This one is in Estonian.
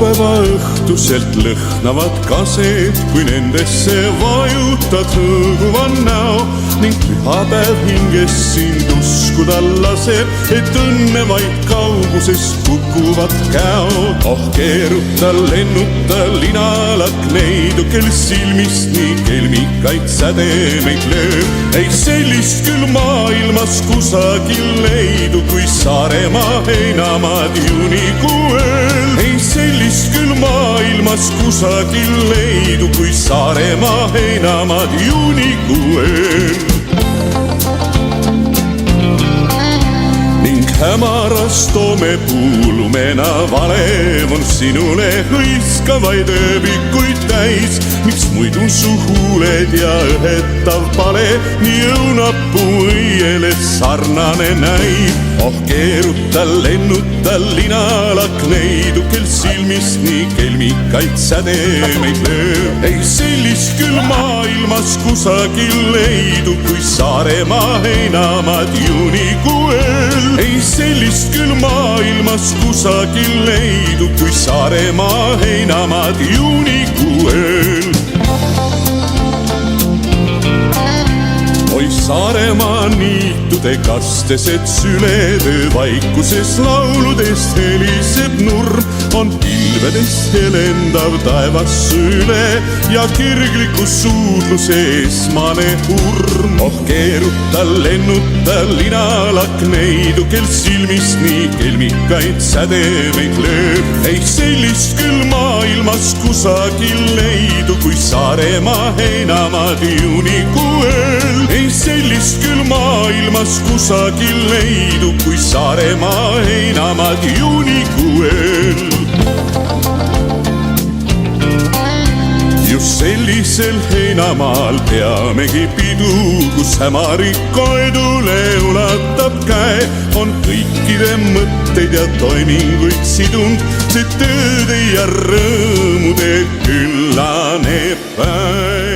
laupäeva õhtuselt lõhnavad kased, kui nendesse vajutad hõõguva näo ning pühapäev hinges sind uskuda laseb, et õnne vaid kauguses kukuvad käod. Oh, keeruta, lennuta linalak neidu, kel silmist nii kelmikaid sädemeid lööb. Ei sellist küll maailmas kusagil leidu, kui Saaremaa heinamaad juunikuu ööl. Ei sellist küll maailmas kusagil leidu, kui Saaremaa heinamaad juunikuu ööl. Ning hämaras toome puulumena valev on sinule hõiskavaid ööbikuid täis, miks muidu su huuled ja õhetav pale nii õunapuu õiele sarnane näib. Oh, keeruta, lennuta linalak neidu, kel silmist nii kelmikaid sädemeid lööb. Ei sellist küll maailmas kusagil leidu, kui Saaremaa heinamaad juunikuu ööl. Ei sellist küll maailmas kusagil leidu, kui Saaremaa heinamaad juunikuu ööl. Oi Saaremaa niitude kastesed sületöö vaikuses lauludest heliseb nurm, on pilvedest helendav taevas üle ja kirgliku suudluse esmane urm. Oh, keeruta, lennuta linalak neidu, kel silmist nii kelmikaid sädemeid lööb. Ei sellist küll maailmas kusagil leidu, kui Saaremaa heinamaad juunikuu ööl. Ei sellist küll maailmas kusagil leidu, kui Saaremaa heinamaad juunikuu ööl. Just sellisel heinamaal peamegi pidu, kus hämarik koedule ulatab käe, on kõikide mõtteid ja toiminguid sidunud, see tööde ja rõõmude küllane päev.